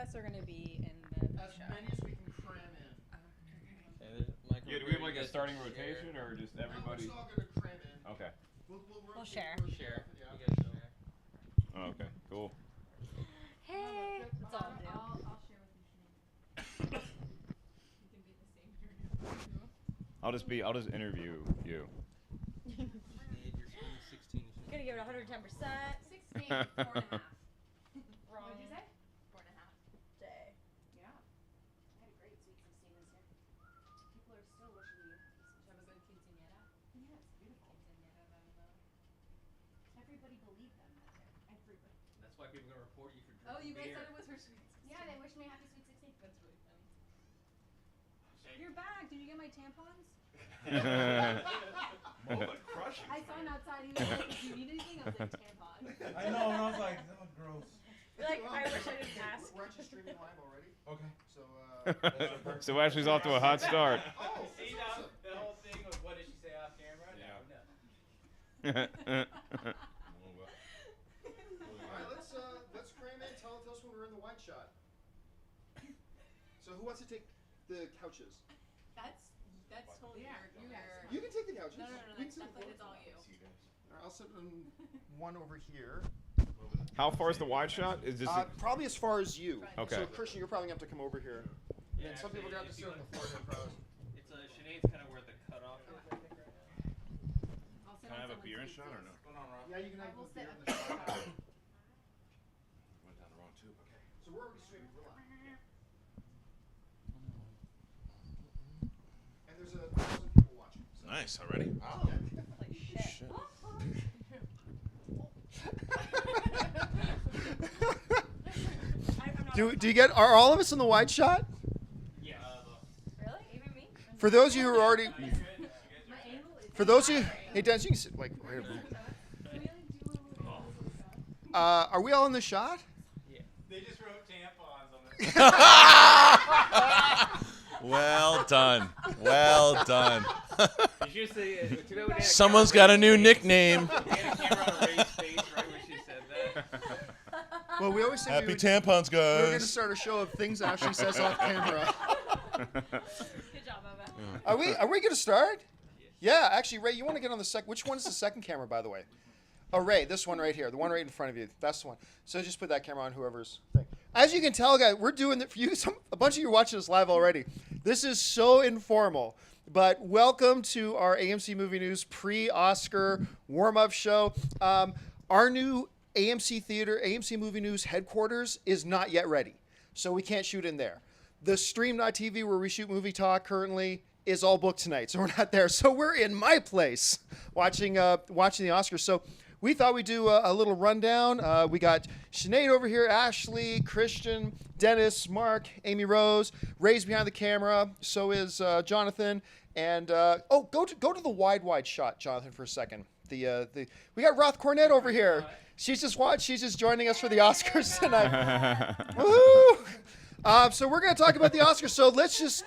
us are going to be in the As show? many as we can cram in. Yeah, do we have like a starting rotation or just everybody? No, we're just all gonna cram in. Okay. We'll share. Share. Yeah. You guys share. Oh, okay. Cool. Hey. That's all I'm doing. I'll share with you, Shane. You can be the same here. I'll just interview you. Need your screen 16. Gonna give it 110%. 16, 4.5. Wrong. What'd you say? 4.5. Day. Yeah. I had a great sweet 16 this year. People are still wishing me. Have a good quinceañera. Yeah, it's beautiful. Quinceañera, blah, blah, blah. Everybody believed them that year. Everybody. That's why people are gonna report you for drinking Oh, you guys beer. said it was her sweet 16. Yeah, they wished me a happy sweet 16. That's really funny. You're back. Did you get my tampons? Moment crushing. I saw him outside. He was like, "Do you need anything?" I was like, "Tampons." I know, and I was like, oh, gross. You're like, I wish I didn't ask. We're actually streaming live already. Okay. So, So Ashley's off to a hot start. Oh, See that's now, awesome. the whole thing was what did she say off camera? Yeah. No. Alright, let's cram in. Tell us when we're in the wide shot. So who wants to take the couches? That's totally Yeah, your. You can take the couches. No, You can that's sit on the definitely floor. it's all you. Alright, I'll sit on one over here. How far is the wide shot? Is this? Probably as far as you. Okay. So Christian, you're probably gonna have to come over here. Yeah, And some people are gonna have to sit on the floor then, probably. It's Sinead's kind of where the cutoff is. I think right now. I'll sit Can I on have a someone's beer and sweet shot or 16. no? What's going on, Rob? Yeah, you can have I will the beer sit in at the the shot. top. Went down the wrong tube. Okay. So we're already streaming. We're live. And there's 1,000 people watching. So. Nice already. Oh. Holy shit. I'm not Do you get? Are all of us in the wide shot? Yeah. Really? Even me? For those of you who are already, My angle is. for those of you, hey Dennis, you can sit like right over here. Really do a little bit. Are we all in the shot? They just wrote tampons on this. Well done. Well done. You should say too bad we didn't have Someone's camera got a new on Ray's face. nickname. We had a camera on Ray's face right when she said that. Well, we always say Happy we tampons, were going to guys. start a show of things Ashley says off camera. Good job, Eva. Are we going to start? Yeah, actually, Ray, you want to get on the second? Which one is the second camera, by the way? Oh, Ray, this one right here, the one right in front of you. That's the one. So just put that camera on whoever's thing. As you can tell, guys, we're doing it for you. A bunch of you are watching this live already. This is so informal. But welcome to our AMC Movie News pre-Oscar warm-up show. Our new AMC Theater, AMC Movie News headquarters is not yet ready. So we can't shoot in there. The Stream.tv where we shoot movie talk currently is all booked tonight. So we're not there. So we're in my place watching the Oscars. So we thought we'd do a little rundown. We got Sinead over here, Ashley, Christian, Dennis, Mark, Amy Rose. Ray's behind the camera. So is Jonathan. And go to the wide shot, Jonathan, for a second. We got Roth Cornett over here. She's just joining us for the Oscars tonight. Woohoo! So we're gonna talk about the Oscars. So let's just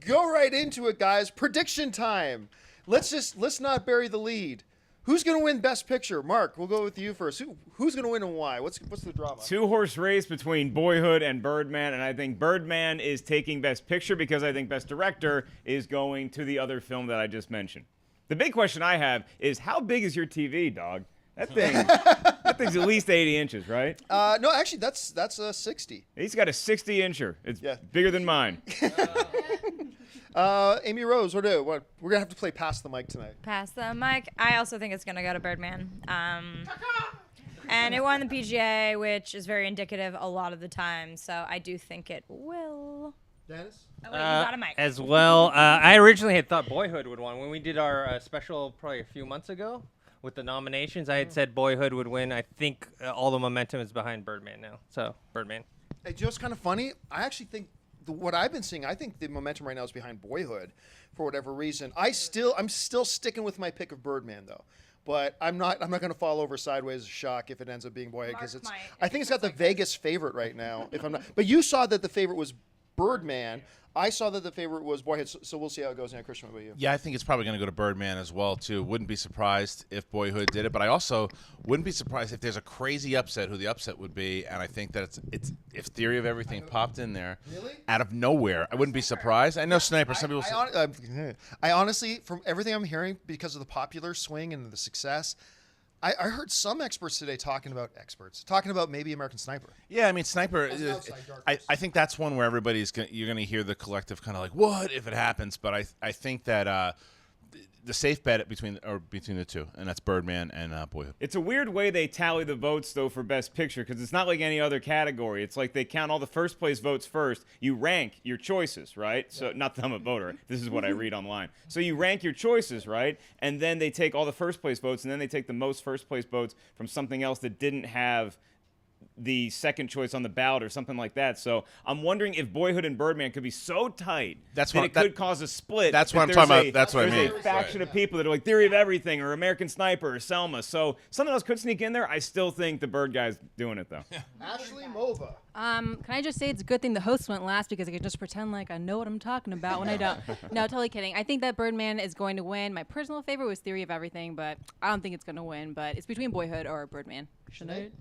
go right into it, guys. Prediction time. Let's not bury the lead. Who's gonna win Best Picture? Mark, we'll go with you first. Who's gonna win and why? What's the drama? Two-horse race between Boyhood and Birdman, and I think Birdman is taking Best Picture because I think Best Director is going to the other film that I just mentioned. The big question I have is how big is your TV, dog? That thing's at least 80 inches, right? No, actually, that's 60. He's got a 60-incher. It's Yeah. bigger than mine. Amy Rose, what? We're gonna have to play Pass the Mic tonight. Pass the mic. I also think it's going to go to Birdman. And it won the PGA, which is very indicative a lot of the time. So I do think it will. Dennis? Oh, wait, you got a mic. As well, I originally had thought Boyhood would win. When we did our special probably a few months ago with the nominations, I had said Boyhood would win. I think all the momentum is behind Birdman now. So, Birdman. Hey, you know what's kind of funny? I actually think what I've been seeing, I think the momentum right now is behind Boyhood for whatever reason. I'm still sticking with my pick of Birdman though. But I'm not going to fall over sideways of shock if it ends up being Boyhood because Mark might, I think it's got the Vegas favorite right now. If I'm not, but you saw that the favorite was Birdman. I saw that the favorite was Boyhood, so we'll see how it goes. Now, Christian, what about you? Yeah, I think it's probably going to go to Birdman as well, too. Wouldn't be surprised if Boyhood did it, but I also wouldn't be surprised if there's a crazy upset, who the upset would be. And I think that it's if Theory of Everything popped in there out of nowhere, I wouldn't be surprised. I know Sniper. Some people say, I honestly, from everything I'm hearing, because of the popular swing and the success, I heard some experts today talking about maybe American Sniper. yeah, I mean, Sniper. As an outside dark I think that's one where you're going to hear the collective kind of like, what if it happens? But I think that the safe bet between the two, and that's Birdman and Boyhood. It's a weird way they tally the votes, though, for Best Picture, because it's not like any other category. It's like they count all the first-place votes first. You rank your choices, right? So, not that I'm a voter. This is what I read online. So you rank your choices, right? And then they take all the first-place votes, and then they take the most first-place votes from something else that didn't have the second choice on the ballot or something like that. So I'm wondering if Boyhood and Birdman could be so tight that it could cause a split. That's what I'm talking about. That's what I mean. There's a faction of people that are like Theory of Everything or American Sniper or Selma. So something else could sneak in there. I still think the Bird guy's doing it, though. Ashley Mova. Can I just say it's a good thing the host went last because I could just pretend like I know what I'm talking about when I don't. No, totally kidding. I think that Birdman is going to win. My personal favorite was Theory of Everything, but I don't think it's going to win. But it's between Boyhood or Birdman. Sinead?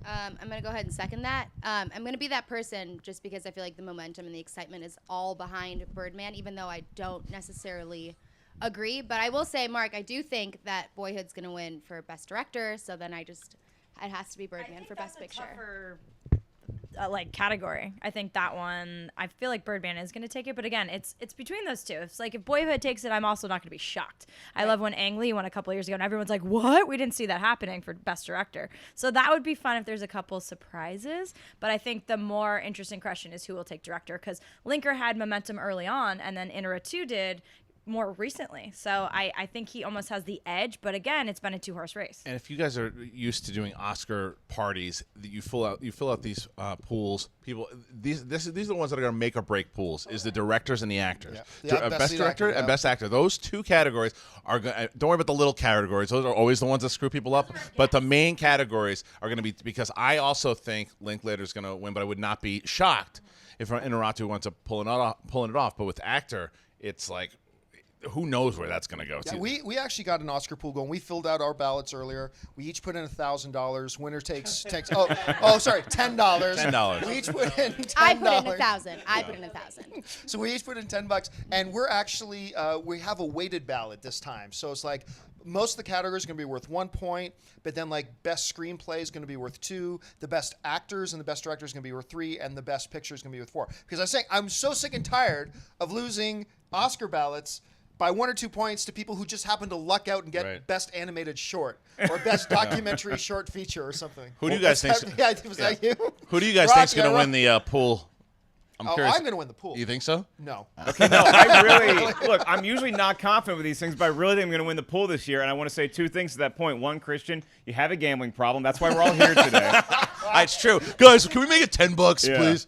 I'm going to go ahead and second that. I'm going to be that person just because I feel like the momentum and the excitement is all behind Birdman, even though I don't necessarily agree. But I will say, Mark, I do think that Boyhood's going to win for Best Director, so then it has to be Birdman for Best Picture. Category. I think that one, I feel like Birdman is going to take it, but again, it's between those two. It's like if Boyhood takes it, I'm also not going to be shocked. I love when Ang Lee won a couple years ago and everyone's like, what? We didn't see that happening for Best Director. So that would be fun if there's a couple surprises, but I think the more interesting question is who will take director, because Linker had momentum early on and then Inarritu did more recently. So I think he almost has the edge, but again, it's been a two-horse race. And if you guys are used to doing Oscar parties, you fill out these pools. These are the ones that are going to make or break pools. Is the directors and the actors. Yeah. Best director and best actor. Those two categories are going. Don't worry about the little categories. Those are always the ones that screw people up. But the main categories are going to be, because I also think Linklater is going to win, but I would not be shocked if Inarritu wants to pulling it off. But with actor, it's like, who knows where that's going to go? Yeah, we actually got an Oscar pool going. We filled out our ballots earlier. We each put in $1,000. Winner takes sorry, $10. $10. We each put in $10. I put in 1,000. I put in 1,000. So we each put in $10, and we're actually we have a weighted ballot this time. So it's like most of the categories are going to be worth 1 point, but then like best screenplay is going to be worth 2, the best actors and the best director is going to be worth 3, and the best picture is going to be worth 4. Because I was saying I'm so sick and tired of losing Oscar ballots by 1 or 2 points to people who just happen to luck out and get best animated short or best documentary short feature or something. Who do you guys think? Was that you? Who do you guys think is going to win the pool? I'm curious. I'm going to win the pool. You think so? No. Okay, no, I really look. I'm usually not confident with these things, but I really think I'm going to win the pool this year. And I want to say 2 things to that point. One, Christian, you have a gambling problem. That's why we're all here today. It's true, guys. Can we make it $10, please?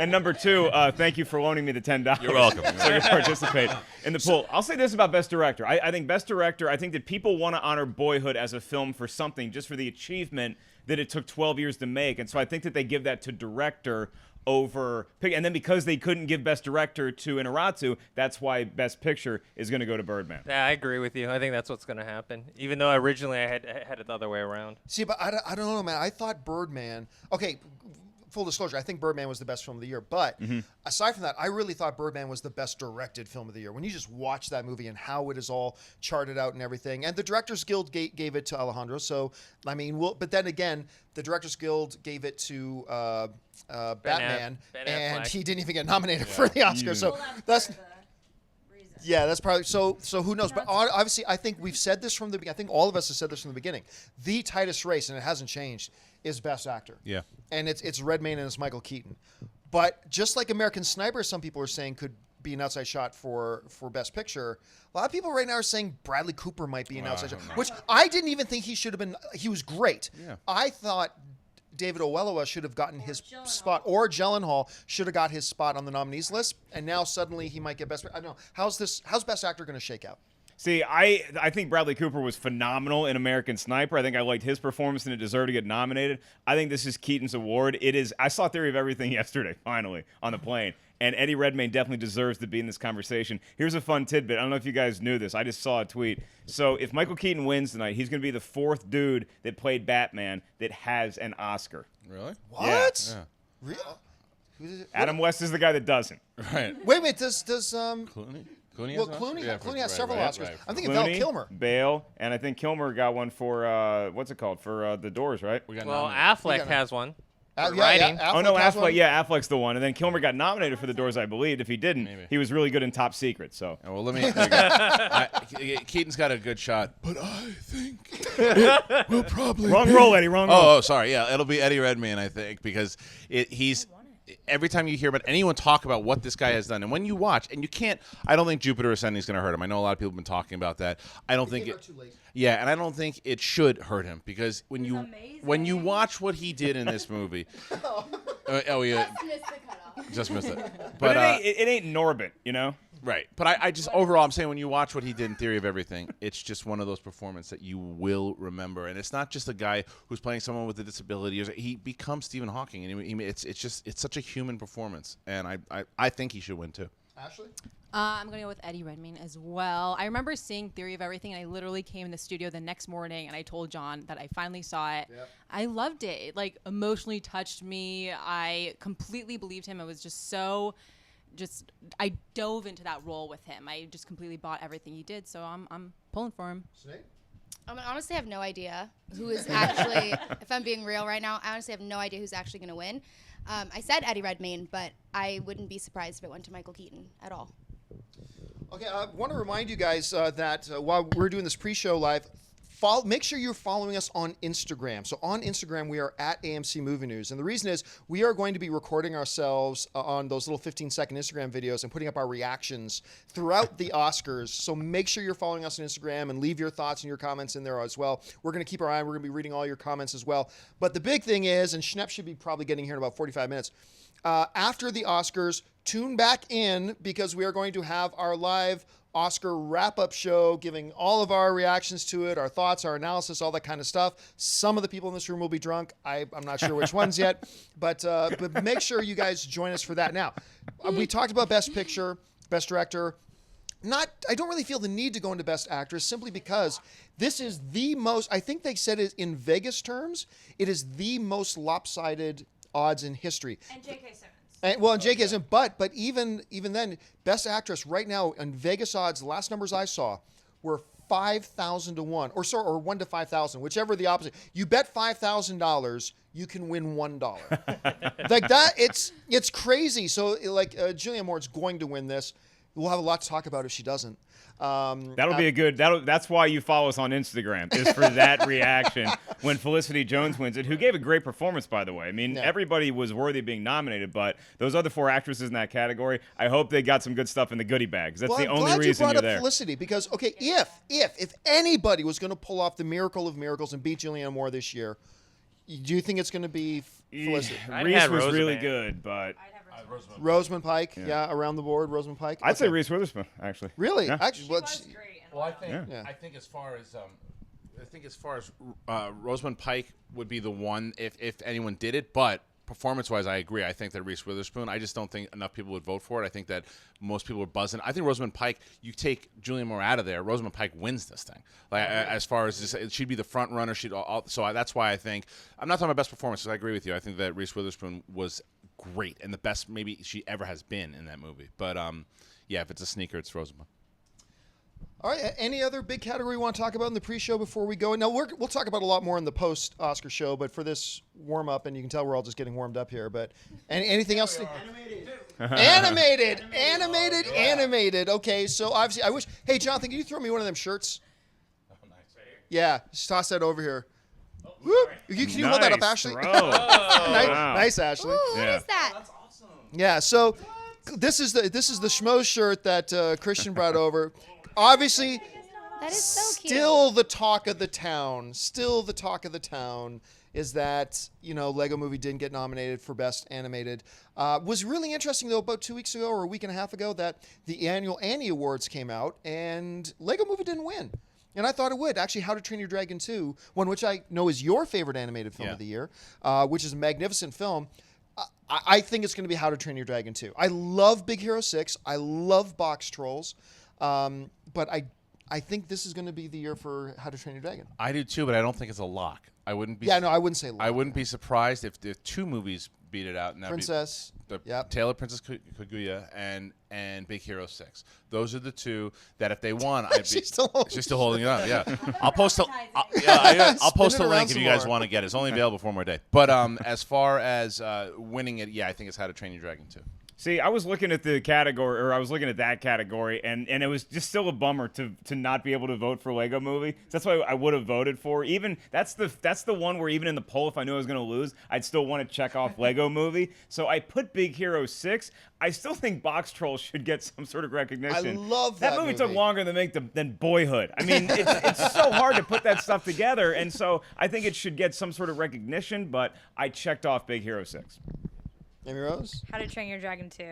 And number 2, thank you for loaning me the $10. You're welcome. So you participate in the pool. I'll say this about Best Director. I think Best Director. I think that people want to honor Boyhood as a film for something, just for the achievement that it took 12 years to make. And so I think that they give that to director over pick, and then because they couldn't give Best Director to Inarritu, that's why Best Picture is going to go to Birdman. Yeah, I agree with you. I think that's what's going to happen. Even though originally I had it the other way around. See, but I don't know, man. I thought Birdman. Okay, full disclosure, I think Birdman was the best film of the year. But aside from that, I really thought Birdman was the best directed film of the year. When you just watch that movie and how it is all charted out and everything, and the Directors Guild gave it to Alejandro. So I mean, but then again, the Directors Guild gave it to Batman, and he didn't even get nominated for the Oscar. So that's. Yeah, that's probably so. Who knows? But obviously, I think we've said this from the beginning. I think all of us have said this from the beginning. The tightest race, and it hasn't changed, is Best Actor. Yeah, and it's Redmayne and it's Michael Keaton. But just like American Sniper, some people are saying could be an outside shot for Best Picture. A lot of people right now are saying Bradley Cooper might be an outside shot, which I didn't even think he should have been. He was great. Yeah. I thought David Oyelowo should have gotten his spot, or Gyllenhaal should have got his spot on the nominees list, and now suddenly he might get Best. I don't know. How's Best Actor going to shake out? See, I think Bradley Cooper was phenomenal in American Sniper. I think I liked his performance and it deserved to get nominated. I think this is Keaton's award. It is. I saw Theory of Everything yesterday, finally, on the plane. And Eddie Redmayne definitely deserves to be in this conversation. Here's a fun tidbit. I don't know if you guys knew this. I just saw a tweet. So if Michael Keaton wins tonight, he's going to be the 4th dude that played Batman that has an Oscar. Really? What? Yeah. Real? Who does it- Adam West is the guy that doesn't. Right. Wait. Does Clooney? Clooney well has an Oscar? Clooney Yeah, Clooney for- has several right, Oscars. right. I'm thinking Val Clooney, Kilmer. Bale, and I think Kilmer got one for what's it called? For The Doors, right? We got Well, nominated. Affleck got- has one. Yeah, writing. Oh no, has one. Affleck. Yeah, Affleck's the one. And then Kilmer got nominated for The Doors, I believe. If he didn't, Maybe. he was really good in Top Secret. So Well, let me. there you go. Keaton's got a good shot, but I think we'll probably. wrong roll, Eddie. Wrong roll. Oh, sorry. Yeah, it'll be Eddie Redmayne, I think, because he's. Every time you hear about anyone talk about what this guy has done, and when you watch, and you can't, I don't think Jupiter Ascending is going to hurt him. I know a lot of people have been talking about that. I don't think came it. out too late. Yeah, and I don't think it should hurt him because when you watch what he did in this movie, oh yeah, just missed it. But it ain't Norbit, you know. Right. But I just overall, I'm saying when you watch what he did in Theory of Everything, it's just one of those performances that you will remember. And it's not just a guy who's playing someone with a disability. He becomes Stephen Hawking, and it's such a human performance. And I think he should win too. Ashley? I'm going to go with Eddie Redmayne as well. I remember seeing Theory of Everything, and I literally came in the studio the next morning, and I told John that I finally saw it. Yep. I loved it. It, like, emotionally touched me. I completely believed him. I was just so... I dove into that role with him. I just completely bought everything he did, so I'm pulling for him. Sinead? I honestly have no idea who is actually, if I'm being real right now, I honestly have no idea who's actually going to win. I said Eddie Redmayne, but I wouldn't be surprised if it went to Michael Keaton at all. Okay, I want to remind you guys that while we're doing this pre-show live, make sure you're following us on Instagram. So on Instagram, we are at AMC Movie News. And the reason is we are going to be recording ourselves on those little 15-second Instagram videos and putting up our reactions throughout the Oscars. So make sure you're following us on Instagram and leave your thoughts and your comments in there as well. We're going to keep our eye. We're going to be reading all your comments as well. But the big thing is, and Schnepp should be probably getting here in about 45 minutes, after the Oscars, tune back in because we are going to have our live Oscar wrap-up show, giving all of our reactions to it, our thoughts, our analysis, all that kind of stuff. Some of the people in this room will be drunk. I'm not sure which ones yet, but make sure you guys join us for that. Now, we talked about Best Picture, Best Director. I don't really feel the need to go into Best Actress simply because this is the most, I think they said it in Vegas terms, it is the most lopsided odds in history. And J.K. Simmons. And Jake isn't, but even then, Best Actress right now in Vegas odds, the last numbers I saw were 5,000 to 1, or 1 to 5,000, whichever the opposite. You bet $5,000, you can win $1. Like that, it's crazy. So like Julianne Moore's going to win this. We'll have a lot to talk about if she doesn't. That'll be a good. That's why you follow us on Instagram, is for that reaction when Felicity Jones wins it, who gave a great performance, by the way. I mean, everybody was worthy of being nominated, but those other 4 actresses in that category, I hope they got some good stuff in the goodie bags. That's the only reason you're there. Felicity, because okay, if anybody was going to pull off the miracle of miracles and beat Julianne Moore this year, do you think it's going to be Felicity? Reese was really good, but Rosamund Pike, around the board, Rosamund Pike. I'd say Reese Witherspoon, actually. Really? Yeah. Actually, Well, I think as far as Rosamund Pike would be the one if anyone did it, but performance-wise, I agree. I think that Reese Witherspoon. I just don't think enough people would vote for it. I think that most people are buzzing. I think Rosamund Pike. You take Julianne Moore out of there, Rosamund Pike wins this thing. Like as far as this, she'd be the front runner. That's why I think I'm not talking about best performances. I agree with you. I think that Reese Witherspoon was great and the best maybe she ever has been in that movie. But if it's a sneaker, it's Rosamund. All right. Any other big category you want to talk about in the pre-show before we go? Now we'll talk about a lot more in the post-Oscar show, but for this warm-up, and you can tell we're all just getting warmed up here. But anything else? Animated. Okay, so obviously, I wish. Hey, Jonathan, can you throw me one of them shirts? Oh, nice. Yeah, just toss that over here. Whoop. Can you hold that up, Ashley? Nice, Ashley. Ooh, what is that? That's awesome. Yeah. So this is the schmo shirt that Christian brought over. Obviously, That is so cute. still the talk of the town. is that Lego Movie didn't get nominated for Best Animated. Was really interesting though. About 2 weeks ago or a week and a half ago, that the annual Annie Awards came out and Lego Movie didn't win. And I thought it would. Actually, How to Train Your Dragon 2, one which I know is your favorite animated film of the year, which is a magnificent film. I think it's going to be How to Train Your Dragon 2. I love Big Hero 6. I love Box Trolls. But I think this is going to be the year for How to Train Your Dragon. I do too, but I don't think it's a lock. I wouldn't be. Yeah, no, I wouldn't say lock. I wouldn't be surprised if the two movies beat it out. And Princess. Tale of Princess Kaguya and Big Hero 6. Those are the two that if they won, I'd be. She's still holding it up. Yeah, I'll post a. I'll post a link if you guys want to get it. It's only available for one more day. But as far as winning it, I think it's How to Train Your Dragon 2. See, I was looking at the category, or I was looking at that category, and it was just still a bummer to not be able to vote for Lego Movie. That's why I would have voted for. Even that's the one where even in the poll, if I knew I was going to lose, I'd still want to check off Lego Movie. So I put Big Hero 6. I still think Box Trolls should get some sort of recognition. I love that movie. Took longer to make than Boyhood. I mean, it's so hard to put that stuff together, and so I think it should get some sort of recognition. But I checked off Big Hero 6. Amy Rose? How to Train Your Dragon 2.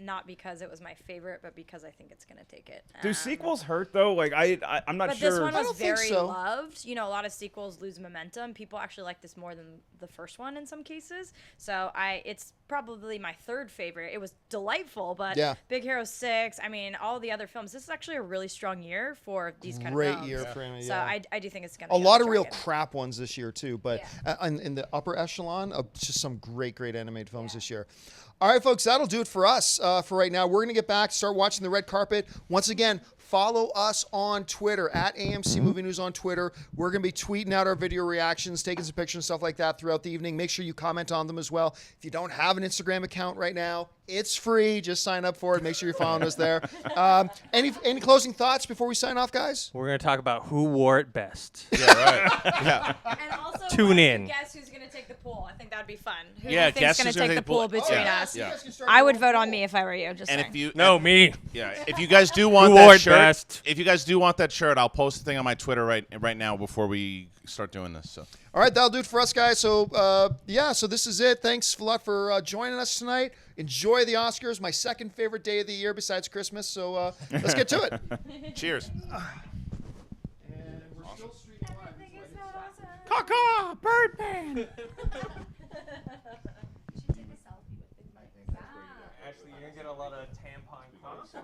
Not because it was my favorite, but because I think it's going to take it. Do sequels hurt, though? Like, I'm not sure. But this one I was don't think very so. loved. A lot of sequels lose momentum. People actually like this more than the first one in some cases. So it's probably my third favorite. It was delightful, but Big Hero 6, I mean, all the other films. This is actually a really strong year for these kind of films. Great year for anime, So I do think it's going to a be lot of real crap ones this year, too. But Yeah. in the upper echelon of just some great animated films this year. All right, folks, that'll do it for us for right now. We're going to get back, start watching the red carpet. Once again, follow us on Twitter, at AMC Movie News on Twitter. We're going to be tweeting out our video reactions, taking some pictures and stuff like that throughout the evening. Make sure you comment on them as well. If you don't have an Instagram account right now, it's free. Just sign up for it. Make sure you're following us there. Any closing thoughts before we sign off, guys? We're going to talk about who wore it best. Yeah, right. Yeah. And also, Tune in. Guess who's going to take the pool? I think that would be fun. Who Yeah, do you think's guess going who's to gonna take the pool between Yeah. us? Yeah. I would vote on me if I were you. Just And saying. if you No, me. if you guys do want Who wore that it shirt, best? if you guys do want that shirt, I'll post a thing on my Twitter right now before we start doing this. So. All right, that'll do it for us, guys. So, so this is it. Thanks a lot for joining us tonight. Enjoy the Oscars, my second favorite day of the year besides Christmas. So let's get to it. Cheers. Caw-caw, Birdman. Actually, you're going to get a lot of tampon cups.